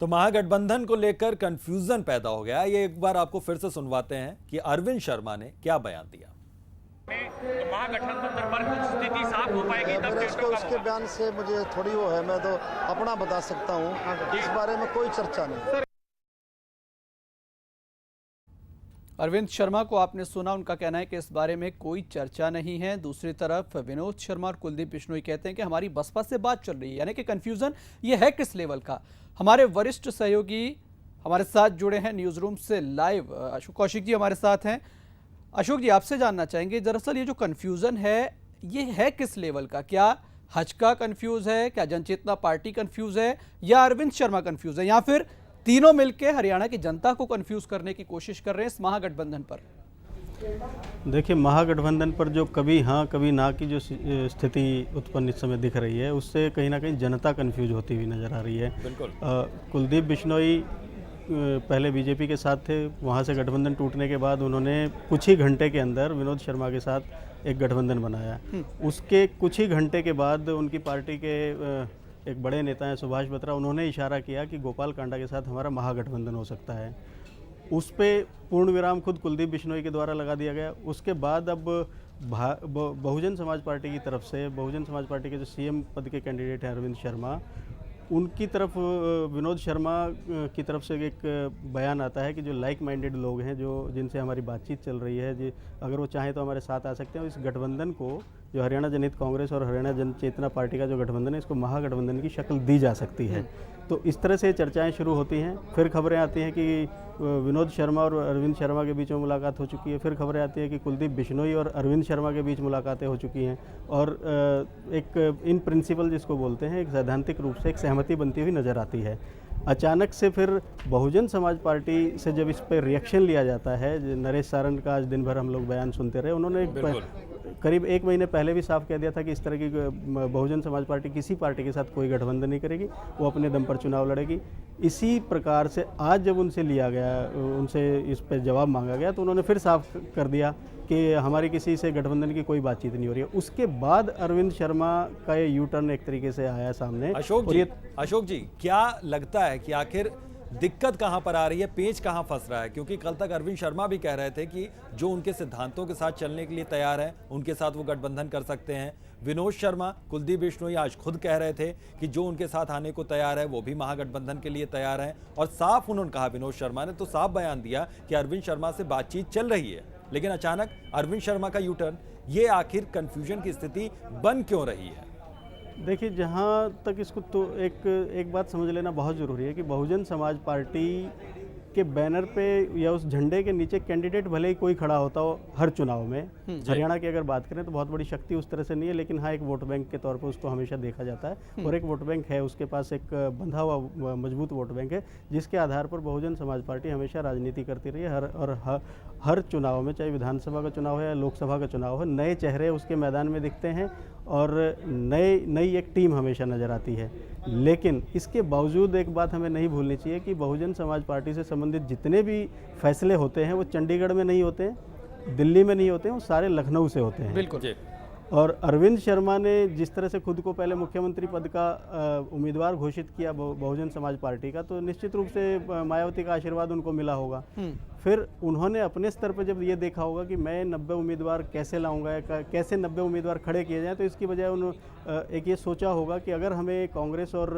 तो महागठबंधन को लेकर कंफ्यूजन पैदा हो गया। ये एक बार आपको फिर से सुनवाते हैं कि अरविंद शर्मा ने क्या बयान दिया। तो महागठबंधन पर कुछ स्थिति साफ हो पाएगी तब इसको उसके बयान से मुझे थोड़ी वो है, मैं तो अपना बता सकता हूँ, इस बारे में कोई चर्चा नहीं। अरविंद शर्मा को आपने सुना, उनका कहना है कि इस बारे में कोई चर्चा नहीं है। दूसरी तरफ विनोद शर्मा और कुलदीप बिश्नोई कहते हैं कि हमारी बसपा से बात चल रही है, यानी कि कंफ्यूजन ये है किस लेवल का। हमारे वरिष्ठ सहयोगी हमारे साथ जुड़े हैं न्यूज रूम से लाइव, अशोक कौशिक जी हमारे साथ हैं। अशोक जी, आपसे जानना चाहेंगे दरअसल ये जो कंफ्यूजन है ये है किस लेवल का? क्या हजका कंफ्यूज है, क्या जनचेतना पार्टी कंफ्यूज है, या अरविंद शर्मा कंफ्यूज है, या फिर तीनों मिलकर हरियाणा की जनता को कंफ्यूज करने की कोशिश कर रहे हैं इस महागठबंधन पर? देखिए, महागठबंधन पर जो कभी हाँ कभी ना की जो स्थिति उत्पन्न इस समय दिख रही है, उससे कहीं ना कहीं जनता कंफ्यूज होती हुई नजर आ रही है। बिल्कुल। कुलदीप बिश्नोई पहले बीजेपी के साथ थे, वहाँ से गठबंधन टूटने के बाद उन्होंने कुछ ही घंटे के अंदर विनोद शर्मा के साथ एक गठबंधन बनाया। उसके कुछ ही घंटे के बाद उनकी पार्टी के एक बड़े नेता हैं सुभाष बत्रा, उन्होंने इशारा किया कि गोपाल कांडा के साथ हमारा महागठबंधन हो सकता है। उस पर पूर्ण विराम खुद कुलदीप बिश्नोई के द्वारा लगा दिया गया। उसके बाद अब बहुजन समाज पार्टी की तरफ से, बहुजन समाज पार्टी के जो सीएम पद के कैंडिडेट हैं अरविंद शर्मा, उनकी तरफ विनोद शर्मा की तरफ से एक बयान आता है कि जो लाइक माइंडेड लोग हैं, जो जिनसे हमारी बातचीत चल रही है, जी अगर वो चाहें तो हमारे साथ आ सकते हैं। इस गठबंधन को, जो हरियाणा जनहित कांग्रेस और हरियाणा जन चेतना पार्टी का जो गठबंधन है, इसको महागठबंधन की शक्ल दी जा सकती है। तो इस तरह से चर्चाएं शुरू होती हैं। फिर खबरें आती हैं कि विनोद शर्मा और अरविंद शर्मा के बीच में मुलाकात हो चुकी है। फिर खबरें आती हैं कि कुलदीप बिश्नोई और अरविंद शर्मा के बीच मुलाकातें हो चुकी हैं, और एक इन प्रिंसिपल जिसको बोलते हैं, एक सैद्धांतिक रूप से एक सहमति बनती हुई नज़र आती है। अचानक से फिर बहुजन समाज पार्टी से जब इस पर रिएक्शन लिया जाता है, नरेश सारन का आज दिन भर हम लोग बयान सुनते रहे, उन्होंने करीब एक महीने पहले भी साफ कह दिया था कि इस तरह की बहुजन समाज पार्टी किसी पार्टी के साथ कोई गठबंधन नहीं करेगी, वो अपने दम पर चुनाव लड़ेगी। इसी प्रकार से आज जब उनसे लिया गया, उनसे इस पर जवाब मांगा गया, तो उन्होंने फिर साफ कर दिया कि हमारी किसी से गठबंधन की कोई बातचीत नहीं हो रही है। उसके बाद अरविंद शर्मा का ये यू टर्न एक तरीके से आया सामने। अशोक जी, क्या लगता है कि आखिर दिक्कत कहां पर आ रही है, पेच कहां फंस रहा है? क्योंकि कल तक अरविंद शर्मा भी कह रहे थे कि जो उनके सिद्धांतों के साथ चलने के लिए तैयार है, उनके साथ वो गठबंधन कर सकते हैं। विनोद शर्मा, कुलदीप बिश्नोई आज खुद कह रहे थे कि जो उनके साथ आने को तैयार है वो भी महागठबंधन के लिए तैयार है। और साफ उन्होंने कहा, विनोद शर्मा ने तो साफ बयान दिया कि अरविंद शर्मा से बातचीत चल रही है। लेकिन अचानक अरविंद शर्मा का यू टर्न, ये आखिर कंफ्यूजन की स्थिति बन क्यों रही है? देखिए, जहाँ तक इसको तो एक बात समझ लेना बहुत ज़रूरी है कि बहुजन समाज पार्टी के बैनर पे या उस झंडे के नीचे कैंडिडेट भले ही कोई खड़ा होता हो हर चुनाव में, हरियाणा की अगर बात करें तो बहुत बड़ी शक्ति उस तरह से नहीं है, लेकिन हाँ, एक वोट बैंक के तौर पर उसको हमेशा देखा जाता है। और एक वोट बैंक है, उसके पास एक बंधा हुआ मजबूत वोट बैंक है, जिसके आधार पर बहुजन समाज पार्टी हमेशा राजनीति करती रही है। हर चुनाव में, चाहे विधानसभा का चुनाव है या लोकसभा का चुनाव है, नए चेहरे उसके मैदान में दिखते हैं और नई एक टीम हमेशा नज़र आती है। लेकिन इसके बावजूद एक बात हमें नहीं भूलनी चाहिए कि बहुजन समाज पार्टी से संबंधित जितने भी फैसले होते हैं वो चंडीगढ़ में नहीं होते हैं, दिल्ली में नहीं होते हैं, वो सारे लखनऊ से होते हैं। बिल्कुल। और अरविंद शर्मा ने जिस तरह से खुद को पहले मुख्यमंत्री पद का उम्मीदवार घोषित किया बहुजन समाज पार्टी का, तो निश्चित रूप से मायावती का आशीर्वाद उनको मिला होगा। फिर उन्होंने अपने स्तर पर जब ये देखा होगा कि मैं 90 उम्मीदवार कैसे लाऊंगा, कैसे 90 उम्मीदवार खड़े किए जाएं, तो इसकी बजाय उन्होंने एक ये सोचा होगा कि अगर हमें कांग्रेस और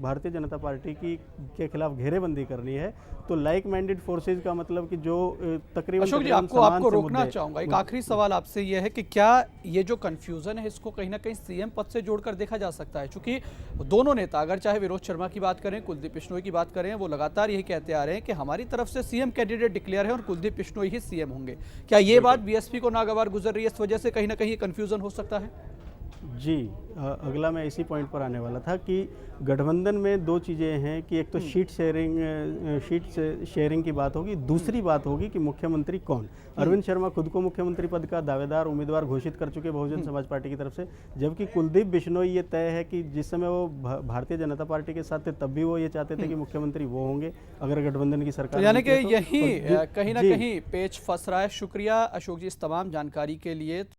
भारतीय जनता पार्टी के खिलाफ घेरेबंदी करनी है, तो लाइक माइंडेड फोर्सेज का मतलब कि जो तकरीबन अशोक जी, आपको रोकना चाहूंगा। एक आखिरी सवाल आपसे यह है कि क्या ये जो कंफ्यूजन है इसको कहीं ना कहीं सीएम पद से जोड़कर देखा जा सकता है? क्योंकि दोनों नेता, अगर चाहे विनोद शर्मा की बात करें, कुलदीप बिश्नोई की बात करें, वो लगातार यही कहते आ रहे हैं कि हमारी तरफ से सीएम कैंडिडेट डिक्लेयर है और कुलदीप बिश्नोई ही सीएम होंगे। क्या ये बात बीएसपी को नागवार गुजर रही है, इस वजह से कहीं ना कहीं कंफ्यूजन हो सकता है? जी, अगला मैं इसी पॉइंट पर आने वाला था कि गठबंधन में दो चीज़ें हैं कि एक तो शीट शेयरिंग की बात होगी, दूसरी बात होगी कि मुख्यमंत्री कौन। अरविंद शर्मा खुद को मुख्यमंत्री पद का दावेदार उम्मीदवार घोषित कर चुके बहुजन समाज पार्टी की तरफ से, जबकि कुलदीप बिश्नोई ये तय है कि जिस समय वो भारतीय जनता पार्टी के साथ थे तब भी वो ये चाहते थे कि मुख्यमंत्री वो होंगे अगर गठबंधन की सरकार। तो यानी कि यही कहीं ना कहीं पेच फंस रहा है। शुक्रिया अशोक जी इस तमाम जानकारी के लिए।